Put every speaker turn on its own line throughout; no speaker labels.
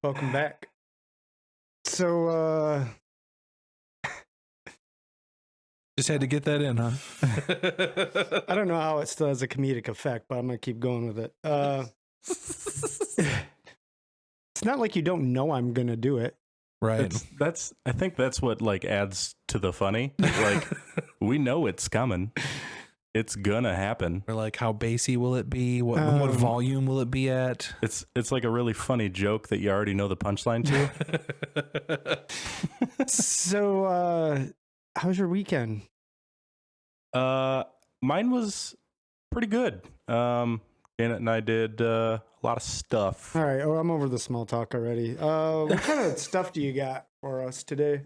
Welcome back. So,
just had to get that in, huh?
I don't know how it still has a comedic effect, but I'm going to keep going with it. It's not like you don't know I'm going to do it.
Right.
I think that's what like adds to the funny. Like we know it's coming. It's gonna happen.
Or like, how bassy will it be? What volume will it be at?
It's like a really funny joke that you already know the punchline to.
So, how was your weekend?
Mine was pretty good. Janet and I did a lot of stuff.
All right. Oh, I'm over the small talk already. What kind of stuff do you got for us today?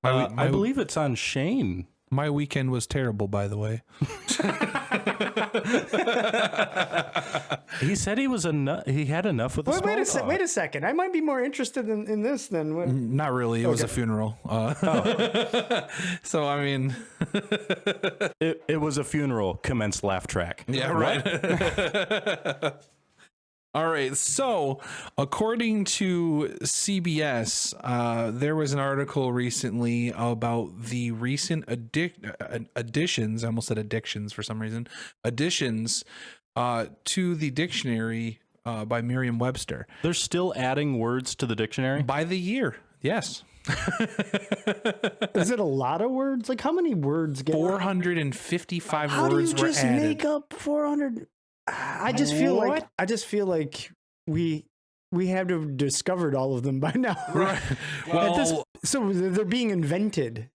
I believe it's on Shane.
My weekend was terrible, by the way.
He said he was he had enough with the small talk.
Wait a second. I might be more interested in this than what...
Not really. It was a funeral. So, I mean...
it was a funeral. Commence laugh track.
Yeah, right. All right. So, according to CBS, there was an article recently about the recent additions. I almost said addictions for some reason. Additions to the dictionary by Merriam-Webster.
They're still adding words to the dictionary
by the year. Yes.
Is it a lot of words? Like, how many words get
455
how
words
do you
were
just
added.
make up 400? I just feel like we have to have discovered all of them by now.
Right. Well,
so they're being invented.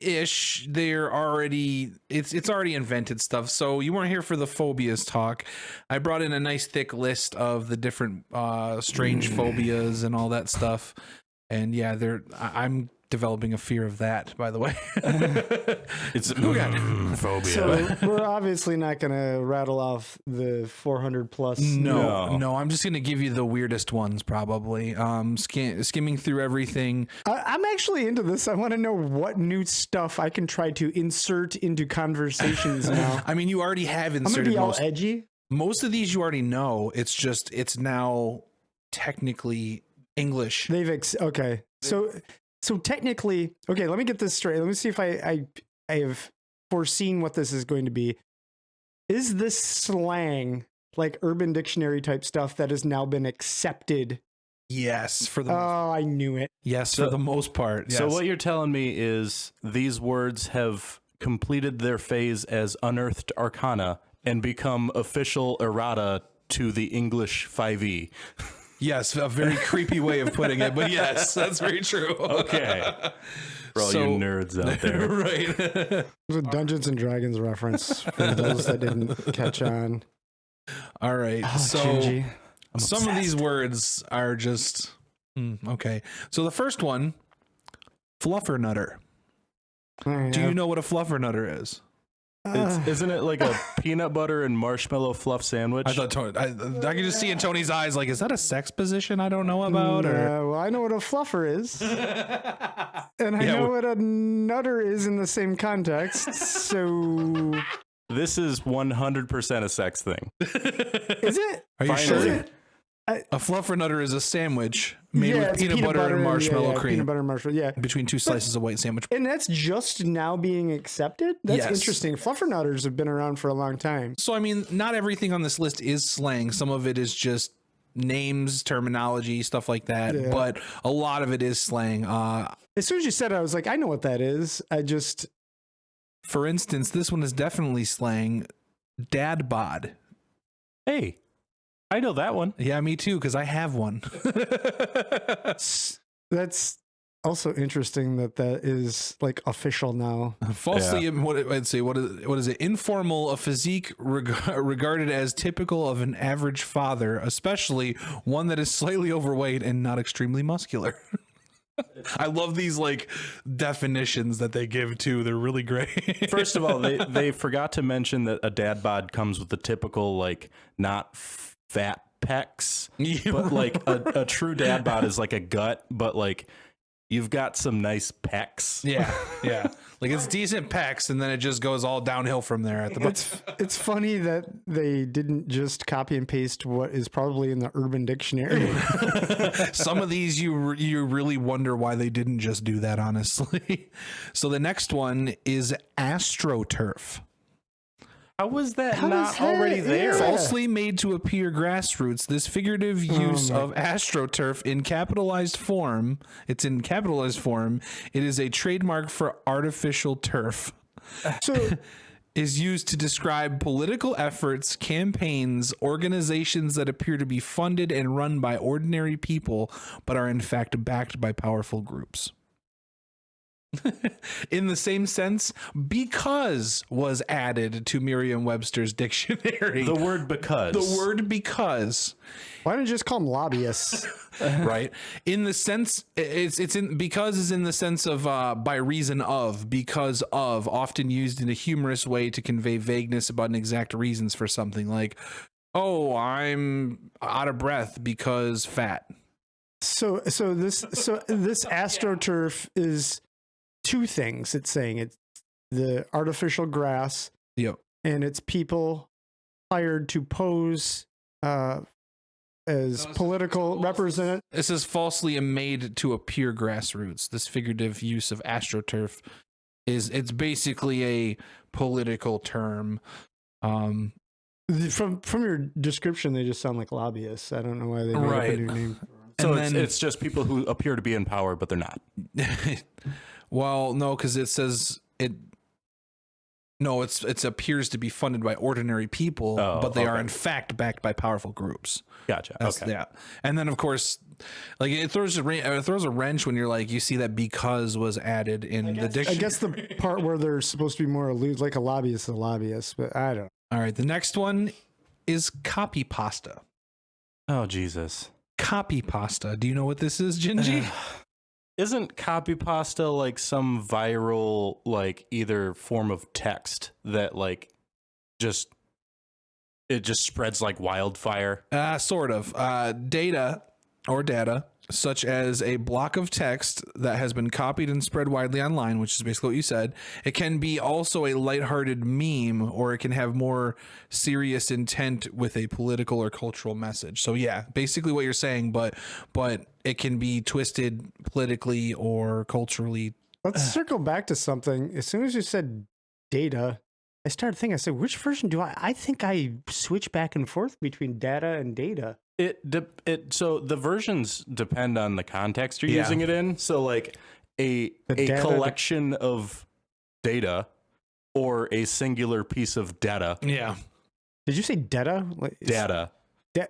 Ish. They're already it's already invented stuff. So you weren't here for the phobias talk. I brought in a nice thick list of the different strange phobias and all that stuff. And yeah, I'm developing a fear of that, by the way.
It's phobia.
So we're obviously not going to rattle off the 400 plus.
No, I'm just going to give you the weirdest ones, probably. Skimming through everything.
I'm actually into this. I want to know what new stuff I can try to insert into conversations now.
I mean, you already have inserted
I'm gonna be all edgy.
Most of these you already know. It's just, it's now technically English.
Okay. So technically, okay, let me get this straight. Let me see if I have foreseen what this is going to be. Is this slang, like Urban Dictionary type stuff, that has now been accepted?
Yes, for the
I knew it.
Yes, for the most part. Yes.
So what you're telling me is these words have completed their phase as unearthed arcana and become official errata to the English 5e.
Yes, a very creepy way of putting it, but yes, that's very true.
Okay. For all you nerds out there.
Right.
It was a Dungeons and Dragons reference for those that didn't catch on.
All right. So
Gingy.
some of these words are just okay. So the first one, Fluffernutter. Do you know what a Fluffernutter is?
Isn't it like a peanut butter and marshmallow fluff sandwich?
I thought I could just see in Tony's eyes, like, is that a sex position I don't know about?
Well, I know what a fluffer is, and I know what a nutter is in the same context. So
this is 100% a sex thing.
Is it?
Are you
Finally.
sure? A Fluffernutter is a sandwich made with peanut butter and marshmallow cream.
Peanut butter and marshmallow, yeah.
Between two slices of white sandwich.
And that's just now being accepted? That's interesting. Fluffernutters have been around for a long time.
So, I mean, not everything on this list is slang. Some of it is just names, terminology, stuff like that. Yeah. But a lot of it is slang.
As soon as you said it, I was like, I know what that is.
For instance, this one is definitely slang. Dad bod.
Hey. I know that one.
Yeah, me too, because I have one.
That's also interesting that is like official now.
Falsely, I'd say, what is it? Informal, a physique regarded as typical of an average father, especially one that is slightly overweight and not extremely muscular. I love these like definitions that they give too. They're really great.
First of all, they forgot to mention that a dad bod comes with the typical like not fat pecs, but like a true dad bod is like a gut, but like you've got some nice pecs.
Yeah. Like it's decent pecs, and then it just goes all downhill from there at the bottom.
It's funny that they didn't just copy and paste what is probably in the Urban Dictionary.
Some of these you really wonder why they didn't just do that, honestly. So the next one is Astroturf.
How was that
How
not
is that?
already there?
Yeah.
Falsely made to appear grassroots, this figurative use
my-
of astroturf in capitalized form, it's in capitalized form, it is a trademark for artificial turf,
So
is used to describe political efforts, campaigns, organizations that appear to be funded and run by ordinary people, but are in fact backed by powerful groups. In the same sense, because was added to Merriam-Webster's dictionary.
The word because.
The word because,
why don't you just call them lobbyists?
right? In the sense, it's in because is in the sense of by reason of, because of, often used in a humorous way to convey vagueness about inexact reasons for something, like, oh, I'm out of breath because fat.
So this AstroTurf is two things. It's saying it's the artificial grass,
Yep.
and it's people hired to pose as political represent.
This is falsely made to appear grassroots. This figurative use of astroturf it's basically a political term.
From your description, they just sound like lobbyists. I don't know why they made up a
Right.
new name.
So
And then-
it's just people who appear to be in power, but they're not.
Well, no, because it says it. No, it appears to be funded by ordinary people,
Oh,
but they are
okay.
in fact backed by powerful groups.
Gotcha.
That's,
Okay.
Yeah, and then of course, like it throws a wrench when you're like you see that because was added in the
I
dictionary.
guess the part where they're supposed to be more allude, like a lobbyist, but I don't.
All right, the next one is copy pasta.
Oh, Jesus.
Copy pasta. Do you know what this is, Gingy?
Isn't copy pasta like some viral, like either form of text that like it just spreads like wildfire?
Sort of. Data, such as a block of text that has been copied and spread widely online, which is basically what you said. It can be also a lighthearted meme, or it can have more serious intent with a political or cultural message. So yeah, basically what you're saying, but it can be twisted politically or culturally.
Let's circle back to something. As soon as you said data, I started thinking. I said, which version do I? I think I switch back and forth between data and data.
So the versions depend on the context you're
Yeah.
using it in. So like a
data-
collection of data or a singular piece of data.
Yeah.
Did you say data? Like,
Data.
Da-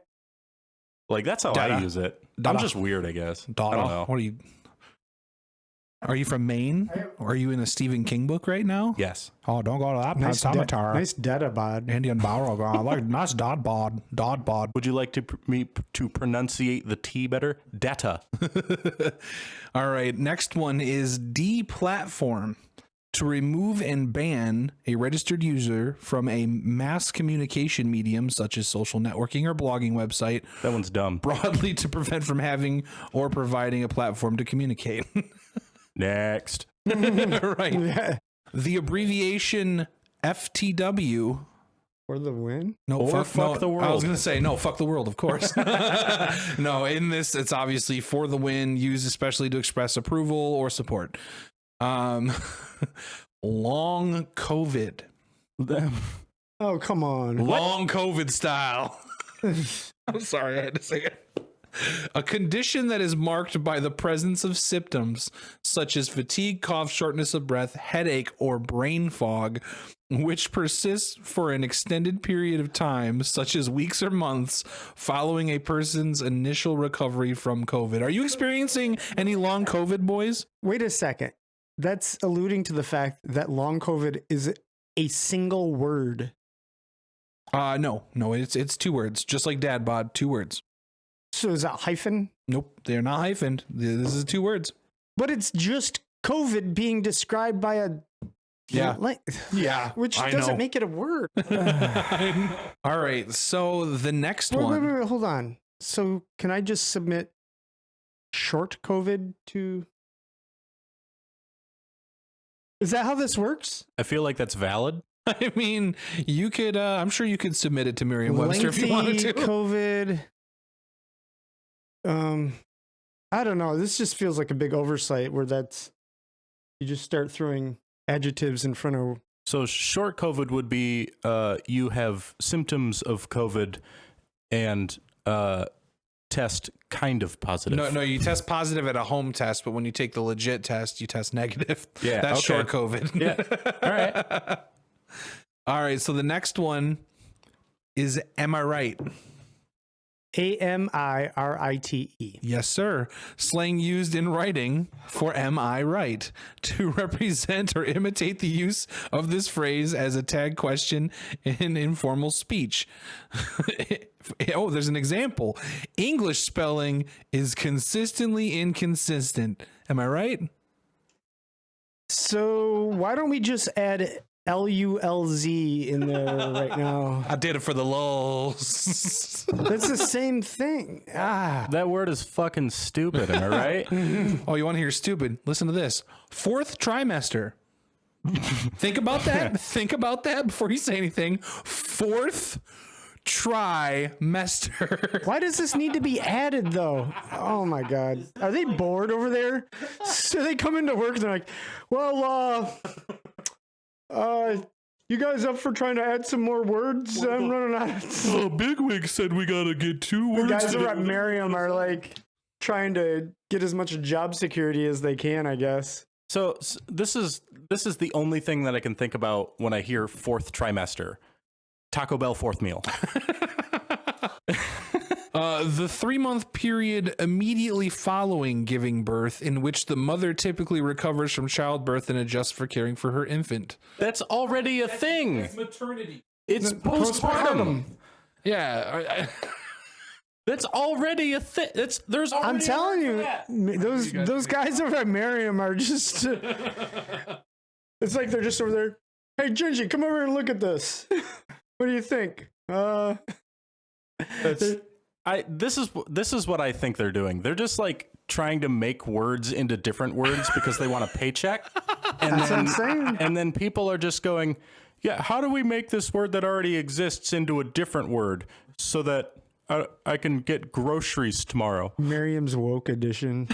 Like that's how
Data.
I use it.
Data.
I'm just weird, I guess. I don't
Dada.
know.
What are you? Are you from Maine? Or are you in a Stephen King book right now?
Yes.
Oh, don't go to that
nice data bod.
Indian barrel. I like nice dot bod.
Would you like me to pronunciate the T better? Data.
All right. Next one is deplatform. To remove and ban a registered user from a mass communication medium such as social networking or blogging website,
That one's dumb.
broadly to prevent from having or providing a platform to communicate.
Next.
Right.
Yeah.
The abbreviation FTW.
For the win.
No,
Or fuck the
I
world.
was going to say, no, fuck the world, of course. No, in this, it's obviously for the win, used especially to express approval or support. Long COVID.
Oh, come on.
Long COVID style. I'm sorry, I had to say it. A condition that is marked by the presence of symptoms such as fatigue, cough, shortness of breath, headache, or brain fog, which persists for an extended period of time, such as weeks or months, following a person's initial recovery from COVID. Are you experiencing any long COVID, boys?
Wait a second. That's alluding to the fact that long COVID is a single word.
No, it's two words, just like dad bod, 2 words.
So is that hyphen?
Nope, they're not hyphened. This is 2 words.
But it's just COVID being described by a
Yeah. Yeah,
which
I
doesn't
know.
make it a word.
All right, so the next
Wait,
one.
wait, hold on. So can I just submit short COVID to? Is that how this works?
I feel like that's valid.
I mean, you could. I'm sure you could submit it to Merriam-Webster if you wanted to.
COVID. I don't know. This just feels like a big oversight where you just start throwing adjectives in front of.
So short COVID would be you have symptoms of COVID and test kind of positive.
No, you test positive at a home test, but when you take the legit test, you test negative.
Yeah,
that's
okay.
short COVID.
Yeah. All right.
All right. So the next one is "Am I right?"
AMIRITE.
Yes, sir. Slang used in writing for "Am I right?" to represent or imitate the use of this phrase as a tag question in informal speech. Oh, there's an example. English spelling is consistently inconsistent. Am I right?
So why don't we just add LULZ in there right now?
I did it for the lulz.
That's the same thing.
That word is fucking stupid, am I right?
Oh, you want to hear stupid? Listen to this. Fourth trimester. Think about that. Think about that before you say anything. Fourth trimester.
Why does this need to be added though? Oh my God. Are they bored over there? So they come into work and they're like, well, you guys up for trying to add some more words? I'm running out.
Oh, Bigwig said we got to get 2 words.
The guys over at Merriam are like trying to get as much job security as they can, I guess.
So this is the only thing that I can think about when I hear fourth trimester. Taco Bell fourth meal.
The 3-month period immediately following giving birth, in which the mother typically recovers from childbirth and adjusts for caring for her infant.
That's already a thing.
That's maternity.
It's postpartum.
Yeah.
That's already a thing. There's already
I'm telling you, those guys over at Merriam are just. It's like they're just over there. Hey, Gingy, come over and look at this. What do you think?
This is what I think they're doing. They're just like trying to make words into different words because they want a paycheck. And
That's what I'm saying.
And then people are just going, yeah, how do we make this word that already exists into a different word so that I can get groceries tomorrow?
Merriam's woke edition.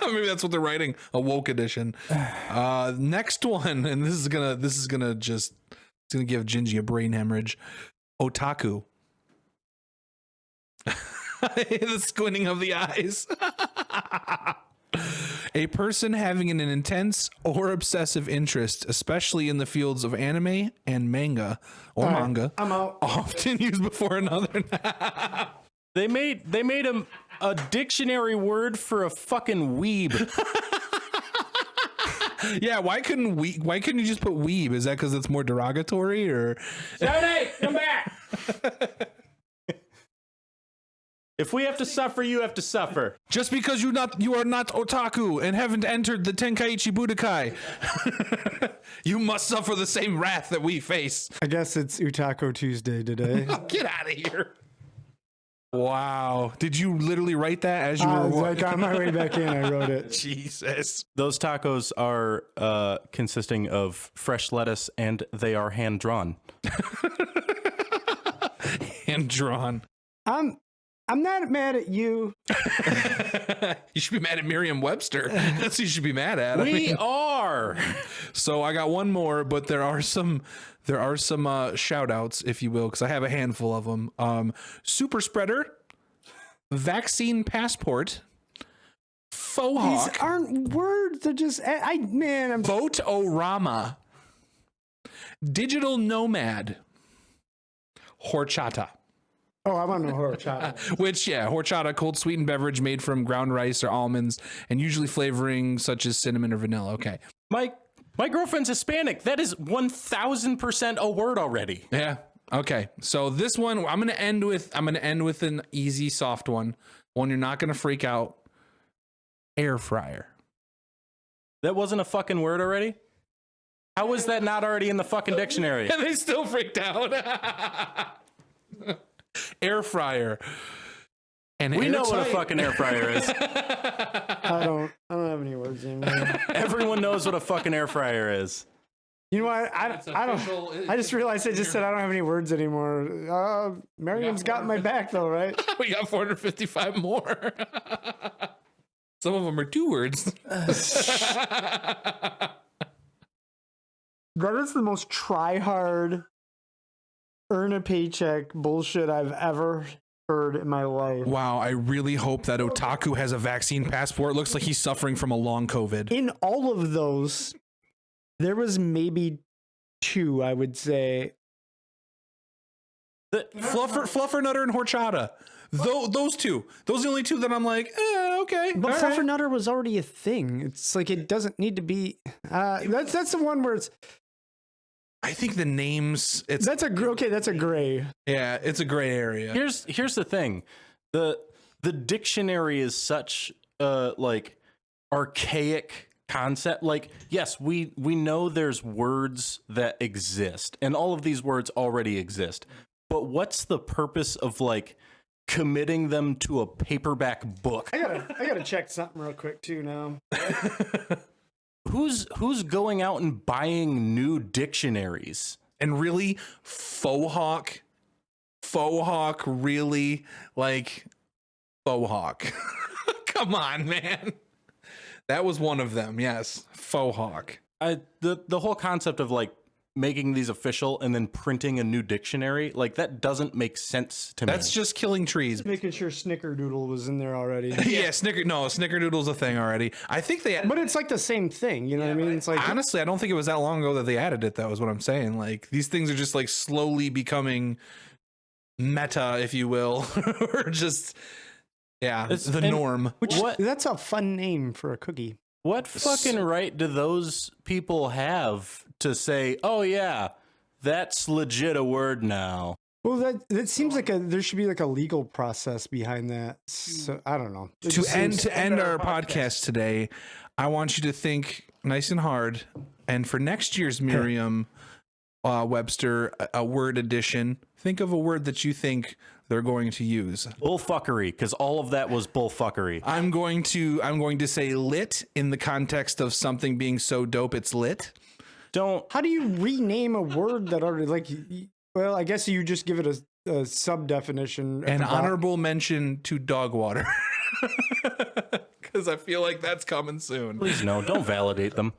Maybe that's what they're writing, a woke edition. Next one, and this is gonna give Gingy a brain hemorrhage. Otaku. The squinting of the eyes. A person having an intense or obsessive interest, especially in the fields of anime and manga or manga,
I'm out.
often used before another.
They made a dictionary word for a fucking weeb.
Yeah, why couldn't you just put weeb? Is that because it's more derogatory, or?
Saturday, come back. If we have to suffer, you have to suffer.
Just because you are not otaku and haven't entered the Tenkaichi Budokai, you must suffer the same wrath that we face.
I guess it's Utako Tuesday today.
Get out of here. Wow. Did you literally write that as you were
like on my way back in, I wrote it.
Jesus.
Those tacos are consisting of fresh lettuce and they are hand drawn.
Hand drawn.
I'm not mad at you.
You should be mad at Merriam-Webster. That's who you should be mad at.
We are.
So I got one more, but there are some shout outs, if you will, because I have a handful of them. Super spreader, vaccine passport, faux
These
hawk,
aren't words. They're just I'm
vote-o-rama, digital nomad, horchata.
Oh, I want to know horchata.
Which, yeah, horchata, cold sweetened beverage made from ground rice or almonds, and usually flavoring such as cinnamon or vanilla. Okay.
My girlfriend's Hispanic. That is 1,000% a word already.
Yeah. Okay. So this one, I'm gonna end with an easy, soft one you're not gonna freak out. Air fryer.
That wasn't a fucking word already? How was that not already in the fucking dictionary?
And they still freaked out. Air fryer. And
We know what a
airtight.
fucking air fryer is.
I don't have any words anymore.
Everyone knows what a fucking air fryer is.
You know what? I don't. I just realized I just said I don't have any words anymore. Merriam's got my back though, right?
We got 455 more. Some of them are 2 words.
That is the most try-hard, earn a paycheck bullshit I've ever heard in my life.
Wow, I really hope that Otaku has a vaccine passport. Looks like he's suffering from a long COVID.
In all of those, there was maybe 2, I would say.
Fluffernutter and Horchata. Those 2. Those are the only 2 that I'm like, okay.
But
all right.
Fluffernutter was already a thing. It's like it doesn't need to be. That's the one where it's.
I think the names.
That's a gray.
Yeah, it's a gray area.
Here's the thing. The dictionary is such like archaic concept. Like, yes, we know there's words that exist, and all of these words already exist. But what's the purpose of like committing them to a paperback book?
I gotta check something real quick too now.
Who's going out and buying new dictionaries?
And really, faux hawk, really like faux hawk. Come on, man. That was one of them. Yes, faux hawk.
The whole concept of like making these official and then printing a new dictionary, like that doesn't make sense to me.
That's just killing trees.
Making sure Snickerdoodle was in there already.
Yeah, Snickerdoodle's a thing already. I think they.
But it's like the same thing, you know what I mean? It's like
Honestly, I don't think it was that long ago that they added it. That was what I'm saying. Like these things are just like slowly becoming meta, if you will, or just the norm.
that's a fun name for a cookie.
What fucking right do those people have to say, "Oh yeah, that's legit a word now"?
Well, that seems like there should be like a legal process behind that. So I don't know.
To end our podcast today, I want you to think nice and hard, and for next year's Merriam-Webster a word edition, think of a word that you think they're going to use.
Bullfuckery, because all of that was bullfuckery.
I'm going to say lit in the context of something being so dope it's lit.
How do you rename a word that already like? Well, I guess you just give it a sub definition.
An honorable mention to dog water, because I feel like that's coming soon.
Please no, don't validate them.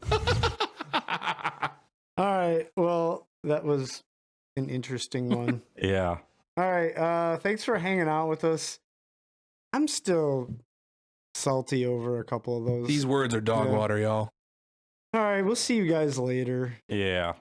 All right. Well, that was an interesting one.
Yeah.
All right. Thanks for hanging out with us. I'm still salty over a couple of those.
These words are dog water, y'all.
All right. We'll see you guys later.
Yeah.